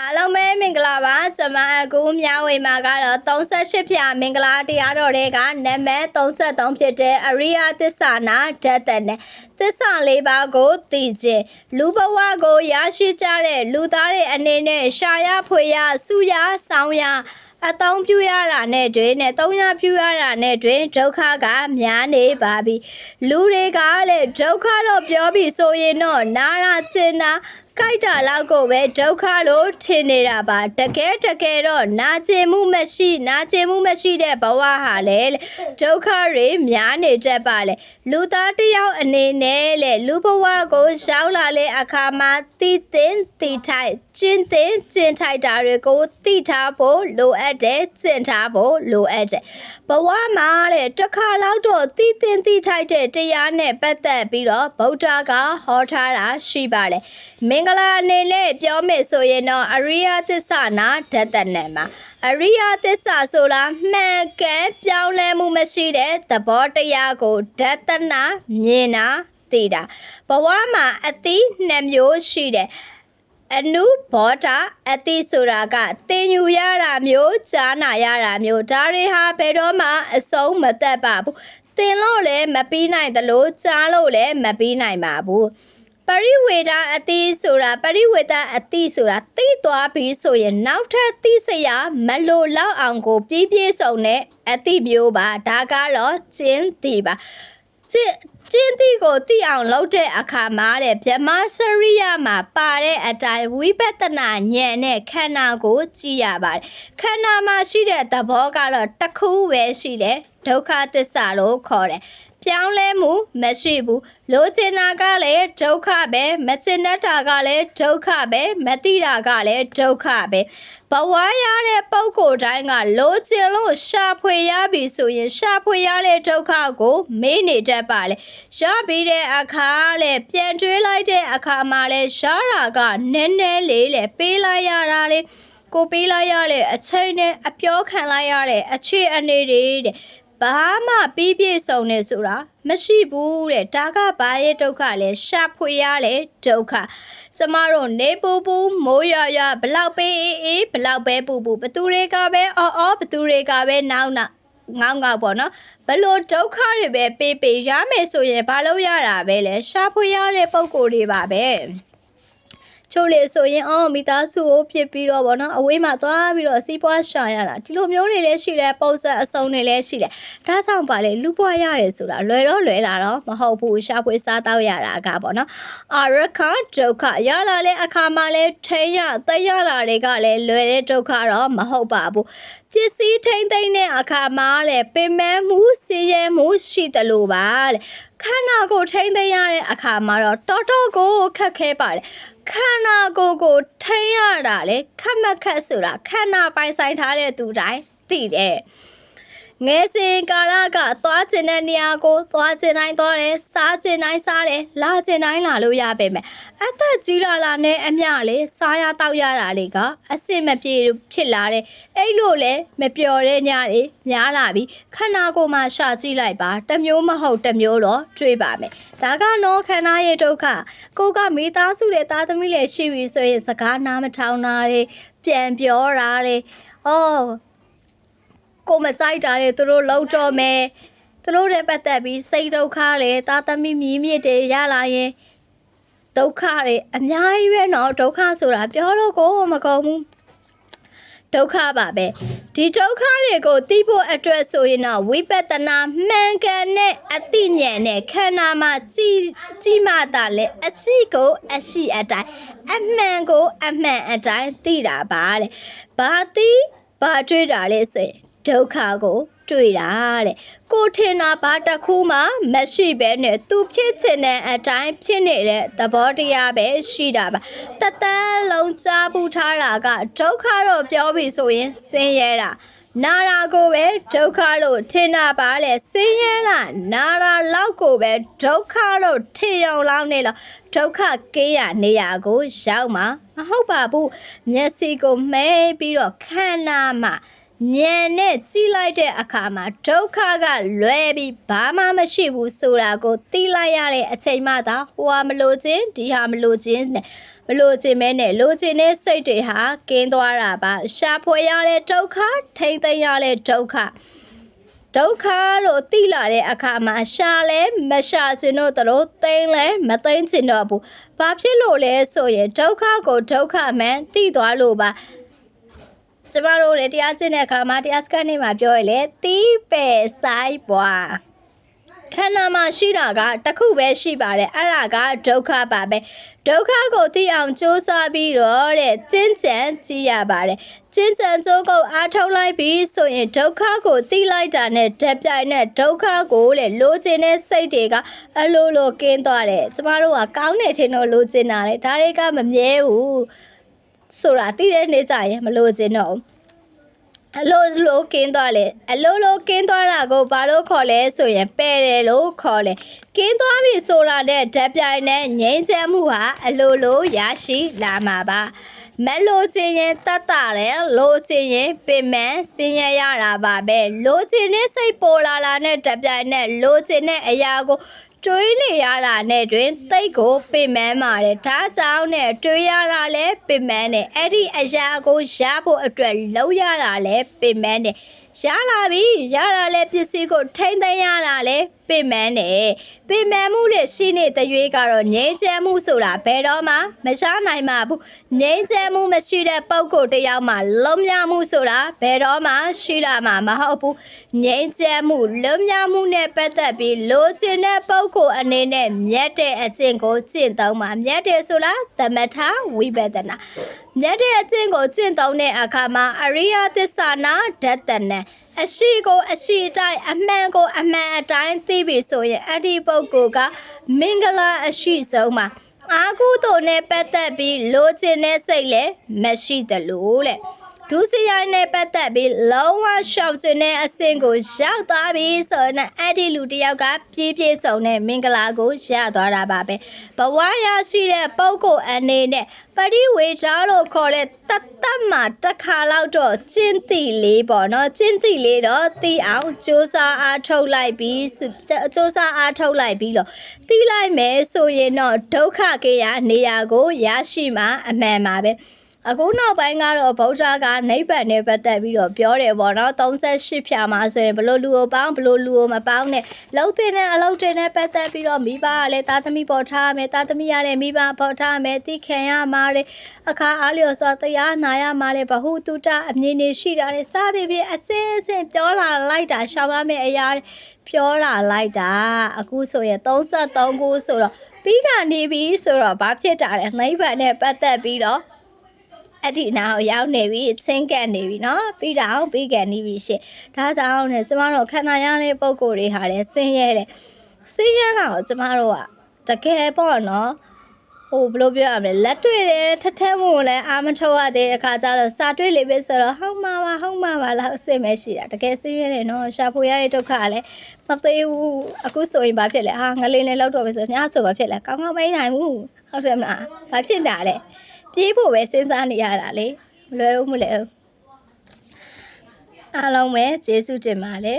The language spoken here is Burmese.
အားလုံးပဲမင်္ဂလာပါကျွန်မအခုမြဝေမှာကတော့38ဖြာမင်္ဂလာတရားတော်တွေကနံပါတ်33ဖြစ်တဲ့အရိယသစ္စာနာဓာတ်တဲ့နဲ့သစ္စာ၄ပါးကိုသိခြင်းလူဘဝကိုရရှိကြတဲ့လူသားတွေအနေနဲ့ရှာရဖွေရစုရဆောင်ရအတောင်းပြရတာနဲ့တွင်နဲ့သုံးရပြရတာနဲ့တွင်ဒုက္ခကများနေပါပြီလူတွေကလည်းဒုက္ခတော့ပြောပြီးဆိုရင်တော့နာရချင်းနာကြိုက်တာလောက်ကိုပဲဒုက္ခလို့ထင်နေတာပါတကယ်တော့နာကျင်မှုမရှိတဲ့ဘဝဟာလေဒုက္ခတွေများနေတတ်ပါလေလူသားတစ်ယောက်အနေနဲ့လေလူဘဝကိုရောက်လာတဲ့အခါမှာသိထိုက်ကျင့်ထိုက်တာတွေကိုသိထားဖို့လိုအပ်တယ်ကျင့်ထားဖို့လိုအပ်တယ်ဘဝမှာလေတစ်ခါလောက်တော့သိထိုက်တဲ့တရားနဲ့ပတ်သက်ပြီးတော့ဗုဒ္ဓကဟောထားတာရှိပါလေမင်္ဂလာအနေနဲ့ပြောမယ်ဆိုရင်တော့အရိယသစ္စာနာဓာတ်တနဲ့မှာအရိယသစ္စာဆိုတာမှန်ကန်ပြောင်းလဲမှုမရှိတဲ့သဘောတရားကိုဓာတ်နာမြင်တာသိတာဘဝမှာအတိနှစ်မျိုးရှိတယ်အနုဘောဓအတိဆိုတာကသင်ယူရတာမျိုးကြားနာရတာမျိုးဒါတွေဟာဘယ်တော့မှအဆုံးမသက်ပါဘူးသင်လို့လည်းမပြီးနိုင်သလိုကြားလို့လည်းမပြီးနိုင်ပါဘူးပရိဝေဒအတိဆိုတာသိသွားပြီဆိုရင်နောက်ထပ်သိစရာမလိုလောက်အောင်ကိုပြည့်စုံတဲ့အတိမျိုးပါဒါကတော့ကျင့်သိပါကျင့်သိကိုသိအောင်လုပ်တဲ့အခါမှာတဲ့ဗြဟ္မစရိယမှာပါတဲ့အတိုင်းဝိပဿနာဉာဏ်နဲ့ခန္ဓာကိုကြည့်ရပါတယ်ခန္ဓာမှာရှိတဲ့သဘောကတော့တစ်ခုပဲရှိတယ်ဒုက္ခသစ္စာလို့ခေါ်တယ်ပြောင်းလဲမှုမရှိဘူးလိုချင်တာကလည်းဒုက္ခပဲမချင်တတ်တာကလည်းဒုက္ခပဲမသိတာကလည်းဒုက္ခပဲဘဝရတဲ့ပုံကိုယ်တိုင်းကလိုချင်လို့ရှာဖွေရပြီဆိုရင်ရှာဖွေရတဲ့ဒုက္ခကိုမေးနေတတ်ပါလေရပြီးတဲ့အခါလေပြန်တွေးလိုက်တဲ့အခါမှာလေရှားတာကနည်းနည်းလေးလေပေးလိုက်ရတာလေကိုပေးလိုက်ရတဲ့အချိန်နဲ့အပြောခံလိုက်ရတဲ့အခြေအနေတွေတဲ့ဘာမှပြည့်စုံနေဆိုတာမရှိဘူးတဲ့ဒါကဘာရဲ့ဒုက္ခလဲရှာဖွေရလေဒုက္ခကျမတို့နေပူမိုးရွာဘလောက်ပဲအေးဘလောက်ပဲပူဘသူတွေကပဲအော်ဘသူတွေကပဲနောက်ငေါပေါ့နော်ဘလို့ဒုက္ခတွေပဲပေးရမယ်ဆိုရင်ဘာလို့ရတာပဲလဲရှာဖွေရလေပုံကိုယ်တွေပါပဲချို့လေဆိုရင်မိသားစုကိုဖြစ်ပြီးတော့ဗောနော်အဝေးမှာသွားပြီးတော့စီးပွားရှာရတာဒီလိုမျိုးတွေလည်းရှိတယ်ပုံစံအစုံတွေလည်းရှိတယ်ဒါကြောင့်ပါလေလူပွားရတယ်ဆိုတာလွယ်လာတော့မဟုတ်ဘူးရှာဖွေစားတော့ရတာကဗောနော်အရခဒုက္ခရလာလေအခါမှာလေထိရသိရလာတွေကလည်းလွယ်တဲ့ဒုက္ခတော့မဟုတ်ပါဘူးပစ္စည်းထိမ့်သိမ့်တဲ့အခါမှာလေပင်မမှုစီရဲမှုရှိတယ်လို့ပါလေခန္ဓာကိုထိမ့်သိမ့်ရတဲ့အခါမှာတော့တော်ကိုခက်ခဲပါလေခန္ဓာကိုထိရတာလေခက်မခက်ဆိုတာခန္ဓာပိုင်ဆိုင်ထားတဲ့သူတိုင်းသိတယ်ငယ်စဉ်ကာလကသွားကျင်တဲ့နေရာကိုသွားကျင်တိုင်းသွားတယ်စားကျင်တိုင်းစားတယ်လာကျင်တိုင်းလာလို့ရပေမဲ့အသက်ကြီးလာနဲ့အမျှလေစားရတောက်ရတာလေကအစင်မပြေဖြစ်လာတယ်အဲ့လိုလေမပျော်တဲ့ညတွေများလာပြီခန္ဓာကိုယ်မှာရှာကြည့်လိုက်ပါတစ်မျိုးမဟုတ်တစ်မျိုးတော့တွေ့ပါမယ်ဒါကတော့ခန္ဓာရဲ့ဒုက္ခကိုကမိသားစုတဲ့သားသမီးလည်းရှိပြီဆိုရင်စကားနားမထောင်တာလေပြန်ပြောတာလေကိုမကြိုက်တာလေသူတို့လှုပ်တော့မယ်သူတို့နဲ့ပတ်သက်ပြီးစိတ်ဒုက္ခလေသားသမီးမြည်မြစ်တွေရလာရင်ဒုက္ခတွေအများကြီးပဲနော်ဒုက္ခဆိုတာပြောလို့ကိုမကုန်ဘူးဒုက္ခပါပဲဒီဒုက္ခတွေကိုသိဖို့အတွက်ဆိုရင်တော့ဝိပဿနာမှန်ကန်တဲ့အသိဉာဏ်နဲ့ခန္ဓာမှာကြည့်မှသာလေအရှိကိုအရှိအတိုင်းအမှန်ကိုအမှန်အတိုင်းသိတာပါလေဘာတွေ့တာလဲဆိုရင်ဒုက္ခကိုတွေ့တာတဲ့ကိုထင်တာဘာတစ်ခုမှမရှိပဲနဲ့သူဖြစ်ချင်တဲ့အတိုင်းဖြစ်နေတဲ့သဘောတရားပဲရှိတာပါတသက်လုံးကြားပူထားတာကဒုက္ခတော့ပြောပြီဆိုရင်ဆင်းရဲတာနာရာကိုပဲဒုက္ခလို့ထင်တာပါလေဆင်းရဲလားနာရာလောက်ကိုပဲဒုက္ခလို့ထင်အောင်လောက်နေလို့ဒုက္ခကေးရနေရာကိုရောက်မှာမဟုတ်ပါဘူးမျက်စိကိုမှဲပြီးတော့ခန္ဓာမှာ ဉာဏ်နဲ့ကြည့်လိုက်တဲ့အခါမှာဒုက္ခကလွဲပြီးဘာမှမရှိဘူးဆိုတာကိုသိလိုက်ရတဲ့အချိန်မှသာဟိုဟာမလို့ခြင်းဒီဟာမလို့ခြင်းနဲ့မလို့ခြင်းမဲနဲ့လို့ခြင်းနဲ့စိတ်တွေဟာကင်းသွားတာပါရှာဖွေရတဲ့ဒုက္ခထိမ့်သိမ်းရတဲ့ဒုက္ခလို့သိလာတဲ့အခါမှာရှာလဲမရှာခြင်းတို့တို့သိမ်းလဲမသိမ်းခြင်းတော့ဘူးဘာဖြစ်လို့လဲဆိုရင်ဒုက္ခကိုဒုက္ခမှန်သိသွားလို့ပါကျမတို့လည်းတရားကျင့်တဲ့အခါမှာတရားစခန်းနေမှာပြောရလေတီးပယ်ဆိုင်ပွားခန္ဓာမှာရှိတာကတစ်ခုပဲရှိပါတယ်အဲ့ဒါကဒုက္ခပါပဲဒုက္ခကိုသိအောင်ကြိုးစားပြီးတော့တဲ့ကျင့်ကြံကြည့်ရပါတယ်ကျင့်ကြံကြိုးကိုအားထုတ်လိုက်ပြီးဆိုရင်ဒုက္ခကိုသိလိုက်တာနဲ့ဓာတ်ပြိုင်နဲ့ဒုက္ခကိုလေလိုချင်တဲ့စိတ်တွေကအလိုကင်းသွားတယ်ကျမတို့ကကောင်းတဲ့ထင်လို့လိုချင်တာလေဒါတွေကမမြဲဘူးဆိုတာသိတဲ့နေ့ကျရင်မလိုချင်တော့အလိုကင်းသွားလေအလိုကင်းသွားတာကိုဘာလို့ခေါ်လဲဆိုရင်ပယ်တယ်လို့ခေါ်တယ်ကင်းသွားပြီဆိုတာနဲ့ဓာတ်ပြိုင်နဲ့ငြိမ်းချမ်းမှုဟာအလိုရရှိလာမှာပါမလိုချင်ရင်တတ်တာလေလိုချင်ရင်ပင်မဆင်းရဲရတာပါပဲလိုချင်တဲ့စိတ်ပေါ်လာနဲ့ဓာတ်ပြိုင်နဲ့လိုချင်တဲ့အရာကိုတွေးနေရတာနဲ့တွင်တိတ်ကိုပင်မပါတယ်ဒါကြောင့်နဲ့တွေးရတာလဲပင်မနဲ့အဲ့ဒီအရာကိုရဖို့အတွက်လုံးရတာလဲပင်မနဲ့ရလာပြီရလာလဲပစ္စည်းကိုထိမ့်သိမ်းရတာလဲပင်မနဲ့ပင်မမှုနဲ့ရှိနေတဲ့ရွေးကတော့ငြိမ်းချမ်းမှုဆိုတာဘယ်တော့မှမရှားနိုင်ပါဘူးငြိမ်းချမ်းမှုမရှိတဲ့ပုဂ္ဂိုလ်တယောက်မှလုံးမြမှုဆိုတာဘယ်တော့မှရှိလာမှာမဟုတ်ဘူးငြိမ်းချမ်းမှုလုံးမြမှုနဲ့ပတ်သက်ပြီးလိုချင်တဲ့ပုဂ္ဂိုလ်အနေနဲ့မြတ်တဲ့အကျင့်ကိုကျင့်သုံးမှာမြတ်တယ်ဆိုတာသမထဝိပဿနာမြတ်တဲ့အကျင့်ကိုကျင့်သုံးတဲ့အခါမှာအရိယသစ္စာနာဓတ္တနံအရှိကိုအရှိတိုင်းအမှန်ကိုအမှန်အတိုင်းသိပြီဆိုရင်အဲ့ဒီပုဂ္ဂိုလ်ကမင်္ဂလာအရှိဆုံးမှာအာဟုတုနဲ့ပတ်သက်ပြီးလိုချင်တဲ့စိတ်လည်းမရှိသလိုတဲ့ဒုစရိုက်နဲ့ပတ်သက်ပြီးလုံးဝရှောင်ကျင်တဲ့အဆင့်ကိုရောက်သွားပြီဆိုရင်အဲ့ဒီလူတယောက်ကပြည့်စုံတဲ့မင်္ဂလာကိုရသွားတာပါပဲဘဝရရှိတဲ့ပုဂ္ဂိုလ်အနေနဲ့ပရိဝေဒလို့ခေါ်တဲ့တတ်မှတစ်ခါလောက်တော့ကျင့်သိလေးပေါ့နော်ကျင့်သိလေးတော့သိအောင်စူးစမ်းအားထုတ်လိုက်ပြီးတော့သိလိုက်မယ်ဆိုရင်တော့ဒုက္ခကေယနေရာကိုရရှိမှာအမှန်ပါပဲအခုနောက်ပိုင်းကတော့ဗုဒ္ဓကနိဗ္ဗာန်နဲ့ပတ်သက်ပြီးတော့ပြောတယ်ပေါ့နော်38ဖြာမှာဆိုရင်ဘလို့လူကိုပေါင်းဘလို့လူကိုမပေါင်းနဲ့လှုပ်တဲ့အလုပ်တွေနဲ့ပတ်သက်ပြီးတော့မိဘကလည်းသားသမီးပေါ်ထားမယ်သားသမီးရလည်းမိဘပေါ်ထားမယ်သိခံရမှာလေအခါအားလျော်စွာတရားနာရမှာလေဘဟုတုတအမြင်တွေရှိတာလေစသည်ဖြင့်အစင်းပြောလာလိုက်တာရှောင်ရမယ့်အရာပြောလာလိုက်တာအခုဆိုရင်33ခုဆိုတော့ပြီးကနေပြီဆိုတော့ဘာဖြစ်တာလဲနိဗ္ဗာန်နဲ့ပတ်သက်ပြီးတော့အဲ့ဒီနောက်ရောက်နေပြီဆင်းကပ်နေပြီနော်ပြီးတော့ပြီးကန်နေပြီရှင့်ဒါကြောင့်ねကျမတို့ခန္ဓာရတဲ့ပုံကိုယ်တွေဟာလည်းဆင်းရဲတယ်ဆင်းရဲတာကိုကျမတို့ကတကယ်ပေါ့နော်ဘယ်လိုပြောရမလဲလက်တွေ့တယ်ထထမှုလည်းအာမထုတ်ရတဲ့အခါကျတော့စာတွေ့လေပဲဆိုတော့ဟုတ်မှာပါလောက်အစ်စ်မရှိတာတကယ်ဆင်းရဲတယ်နော်ရှာဖွေရတဲ့ဒုက္ခကလည်းမသေးဘူးအခုဆိုရင်ဘာဖြစ်လဲငလင်းလည်းလောက်တော့ပဲဆိုညဆိုဘာဖြစ်လဲကောင်းမနိုင်ဘူးဟုတ်တယ်မလားဘာဖြစ်တာလဲပြေးဖို့ပဲစဉ်းစားနေရတာလေမလွယ်ဘူးအားလုံးပဲကျေးဇူးတင်ပါလေ